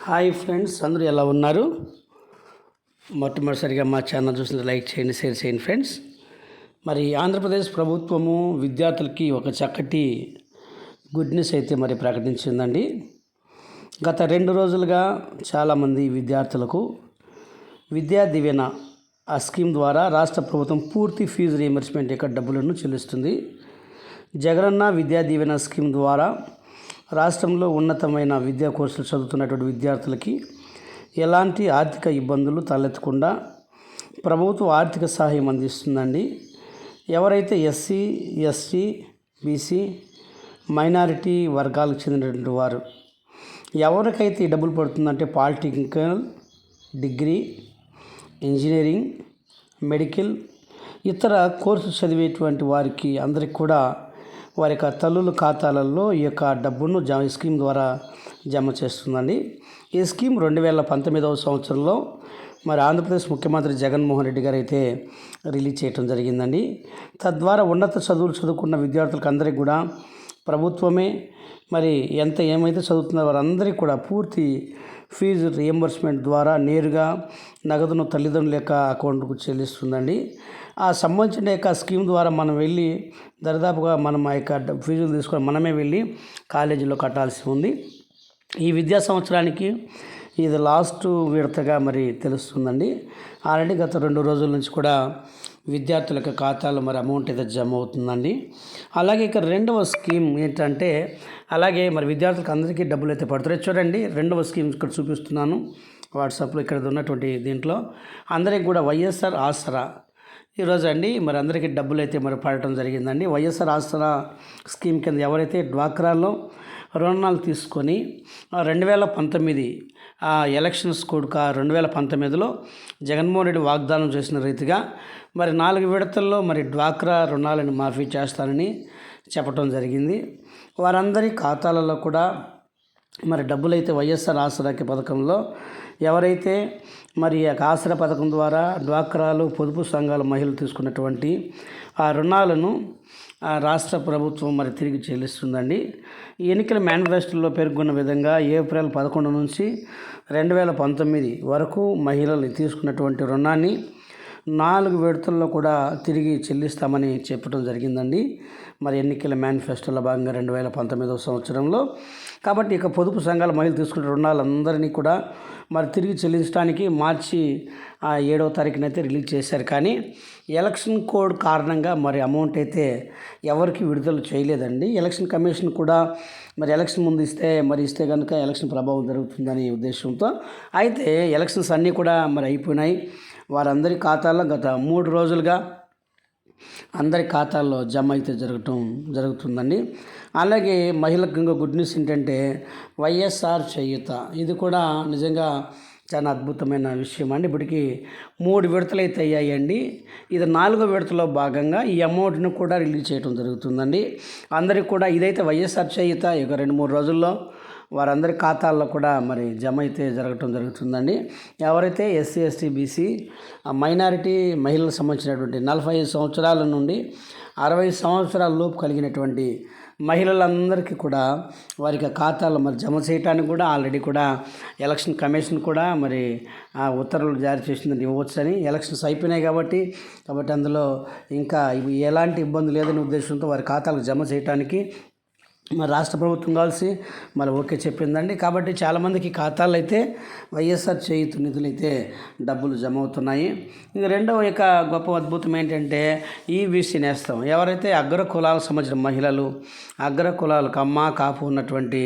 Hi friends, అందరూ ఎలా ఉన్నారు? మొట్టమొదటిసారిగా మా ఛానల్ చూసిన లైక్ చేయండి, షేర్ చేయండి ఫ్రెండ్స్. మరి ఆంధ్రప్రదేశ్ ప్రభుత్వము విద్యార్థులకి ఒక చక్కటి గుడ్ న్యూస్ అయితే మరి ప్రకటించిందండి. గత 2 రోజులుగా చాలామంది విద్యార్థులకు విద్యా దీవెన ఆ స్కీమ్ ద్వారా రాష్ట్ర ప్రభుత్వం పూర్తి ఫీజు రీయింబర్స్మెంట్ యొక్క డబ్బులను చెల్లిస్తుంది. జగనన్న విద్యా దీవెన స్కీమ్ ద్వారా రాష్ట్రంలో ఉన్నతమైన విద్యా కోర్సులు చదువుతున్నటువంటి విద్యార్థులకి ఎలాంటి ఆర్థిక ఇబ్బందులు తలెత్తకుండా ప్రభుత్వం ఆర్థిక సహాయం అందిస్తుందండి. ఎవరైతే ఎస్సీ, ఎస్టీ, బీసీ, మైనారిటీ వర్గాలకు చెందినటువంటి వారు ఎవరికైతే ఈ డబ్బులు పడుతుందంటే పాలిటెక్నికల్, డిగ్రీ, ఇంజనీరింగ్, మెడికల్, ఇతర కోర్సు చదివేటువంటి వారికి అందరికి కూడా వారి యొక్క తల్లుల ఖాతాలలో ఈ యొక్క డబ్బును స్కీమ్ ద్వారా జమ చేస్తుందండి. ఈ స్కీమ్ 2019వ సంవత్సరంలో మరి ఆంధ్రప్రదేశ్ ముఖ్యమంత్రి జగన్మోహన్ రెడ్డి గారు అయితే రిలీజ్ చేయడం జరిగిందండి. తద్వారా ఉన్నత చదువులు చదువుకున్న విద్యార్థులకు అందరికీ కూడా ప్రభుత్వమే మరి ఏమైతే చదువుతున్నారో వారందరికీ కూడా పూర్తి ఫీజు రియంబర్స్మెంట్ ద్వారా నేరుగా నగదును తల్లిదండ్రుల యొక్క అకౌంట్కు చెల్లిస్తుందండి. ఆ సంబంధించిన యొక్క స్కీమ్ ద్వారా మనం వెళ్ళి దరిదాపుగా మనం ఆ యొక్క ఫీజులు తీసుకొని మనమే వెళ్ళి కాలేజీలో కట్టాల్సి ఉంది. ఈ విద్యా సంవత్సరానికి ఇది లాస్ట్ విడతగా మరి తెలుస్తుందండి. ఆల్రెడీ గత 2 రోజుల నుంచి కూడా విద్యార్థుల యొక్క ఖాతాలో మరి అమౌంట్ అయితే జమ అవుతుందండి. అలాగే ఇక 2వ స్కీమ్ ఏంటంటే అలాగే మరి విద్యార్థులకు అందరికీ డబ్బులు అయితే పడుతున్నాయి. చూడండి, 2వ స్కీమ్ ఇక్కడ చూపిస్తున్నాను వాట్సాప్లో. ఇక్కడ ఉన్నటువంటి దీంట్లో అందరికి కూడా వైఎస్ఆర్ ఆసరా ఈరోజు అండి మరి అందరికీ డబ్బులు అయితే మరి పడటం జరిగిందండి. వైఎస్ఆర్ ఆసరా స్కీమ్ కింద ఎవరైతే డ్వాక్రాలో రుణాలు తీసుకొని 2019 ఎలక్షన్స్ కూడా 2019లో జగన్మోహన్ రెడ్డి వాగ్దానం చేసిన రీతిగా మరి 4 విడతల్లో మరి డ్వాక్రా రుణాలను మాఫీ చేస్తానని చెప్పడం జరిగింది. వారందరి ఖాతాలలో కూడా మరి డబ్బులైతే వైఎస్ఆర్ ఆసరాకి పథకంలో ఎవరైతే మరి ఆసరా పథకం ద్వారా డ్వాక్రాలు, పొదుపు సంఘాల మహిళలు తీసుకున్నటువంటి ఆ రుణాలను రాష్ట్ర ప్రభుత్వం మరి తిరిగి చెల్లిస్తుందండి. ఈ ఎన్నికల మేనిఫెస్టోలో పేర్కొన్న విధంగా ఏప్రిల్ 11 నుంచి 2019 వరకు మహిళలు తీసుకున్నటువంటి రుణాన్ని 4 విడతల్లో కూడా తిరిగి చెల్లిస్తామని చెప్పడం జరిగిందండి. మరి ఎన్నికల మేనిఫెస్టోలో భాగంగా 2019వ సంవత్సరంలో. కాబట్టి ఇక పొదుపు సంఘాల మహిళలు తీసుకున్న రుణాలందరినీ కూడా మరి తిరిగి చెల్లించడానికి మార్చి 7వ తారీఖునైతే రిలీజ్ చేశారు. కానీ ఎలక్షన్ కోడ్ కారణంగా మరి అమౌంట్ అయితే ఎవరికి విడుదల చేయలేదండి. ఎలక్షన్ కమిషన్ కూడా మరి ఎలక్షన్ ముందు ఇస్తే కనుక ఎలక్షన్ ప్రభావం జరుగుతుందనే ఉద్దేశంతో అయితే ఎలక్షన్స్ అన్నీ కూడా మరి అయిపోయినాయి. వారందరి ఖాతాల్లో గత 3 రోజులుగా అందరి ఖాతాల్లో జమ అయితే జరుగుతుందండి. అలాగే మహిళలకు ఇంకో గుడ్ న్యూస్ ఏంటంటే వైఎస్ఆర్ చేయూత, ఇది కూడా నిజంగా చాలా అద్భుతమైన విషయం అండి. ఇప్పటికీ 3 విడతలు అయితే అయ్యాయండి. ఇది 4వ విడతలో భాగంగా ఈ అమౌంట్ను కూడా రిలీజ్ చేయడం జరుగుతుందండి. అందరికీ కూడా ఇదైతే వైఎస్ఆర్ చేయూత ఇక 2-3 రోజుల్లో వారందరి ఖాతాల్లో కూడా మరి జమ అయితే జరుగుతుందండి. ఎవరైతే ఎస్సీ, ఎస్టీ, బీసీ, మైనారిటీ మహిళలకు సంబంధించినటువంటి 45 సంవత్సరాల నుండి 60 సంవత్సరాల లోపు కలిగినటువంటి మహిళలందరికీ కూడా వారికి ఖాతాల్లో మరి జమ చేయడానికి కూడా ఆల్రెడీ కూడా ఎలక్షన్ కమిషన్ కూడా మరి ఉత్తర్వులు జారీ చేసిందని ఇవ్వచ్చని. ఎలక్షన్స్ అయిపోయినాయి కాబట్టి అందులో ఇంకా ఎలాంటి ఇబ్బంది లేదనే ఉద్దేశంతో వారి ఖాతాలకు జమ చేయడానికి మరి రాష్ట్ర ప్రభుత్వం కలిసి మరి ఓకే చెప్పిందండి. కాబట్టి చాలామందికి ఖాతాలు అయితే వైఎస్ఆర్ చేయూత నిధులు అయితే డబ్బులు జమ అవుతున్నాయి. ఇంక 2వ యొక్క గొప్ప అద్భుతం ఏంటంటే ఈబీసీ నేస్తం. ఎవరైతే అగ్ర కులాలకు సంబంధించిన మహిళలు, అగ్ర కులాలు కమ్మ, కాపు ఉన్నటువంటి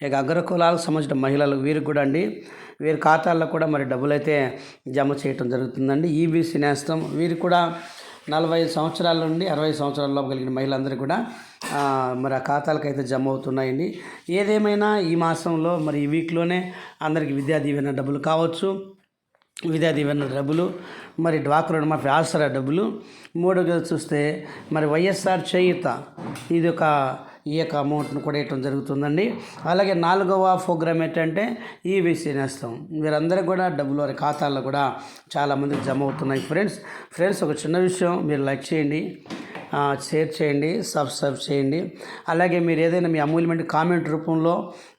ఇక అగ్ర కులాలకు సంబంధించిన మహిళలు వీరికి కూడా అండి వీరి ఖాతాల్లో కూడా మరి డబ్బులు అయితే జమ చేయటం జరుగుతుందండి. ఈబీసీ నేస్తం వీరికి కూడా 45 సంవత్సరాల నుండి 60 సంవత్సరాల లోపు కలిగిన మహిళలందరూ కూడా మరి ఆ ఖాతాలకు అయితే జమ అవుతున్నాయండి. ఏదేమైనా ఈ మాసంలో మరి ఈ వీక్లోనే అందరికీ విద్యా దీవెన డబ్బులు కావచ్చు, విద్యా దీవెన డబ్బులు, మరి డ్వాక్రా రుణమాఫీ ఆసరా డబ్బులు, 3గా చూస్తే మరి వైఎస్ఆర్ చేయూత ఈ యొక్క అమౌంట్ను కూడా ఇవ్వడం జరుగుతుందండి. అలాగే 4వ ప్రోగ్రామ్ ఏంటంటే ఈబీసీ నేస్తం. వీరందరూ కూడా డబ్బులు వారి ఖాతాల్లో కూడా చాలామందికి జమ అవుతున్నాయి. ఫ్రెండ్స్ ఒక చిన్న విషయం, మీరు లైక్ చేయండి, షేర్ చేయండి, సబ్స్క్రైబ్ చేయండి. అలాగే మీరు ఏదైనా మీ అమూల్యమైన కామెంట్ రూపంలో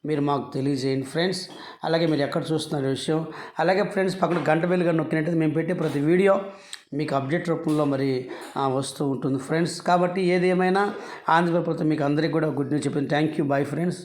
మీరు మాకు తెలియజేయండి ఫ్రెండ్స్. అలాగే మీరు ఎక్కడ చూస్తున్న విషయం, అలాగే ఫ్రెండ్స్ పక్కన గంట బెల్గా నొక్కినట్టయితే మేము పెట్టే ప్రతి వీడియో మీకు అప్డేట్ రూపంలో మరి వస్తూ ఉంటుంది ఫ్రెండ్స్. కాబట్టి ఏది ఏమైనా ఆంధ్రప్రదేశ్ ప్రభుత్వం మీకు అందరికీ కూడా గుడ్ న్యూస్ చెప్పింది. Thank you, bye friends.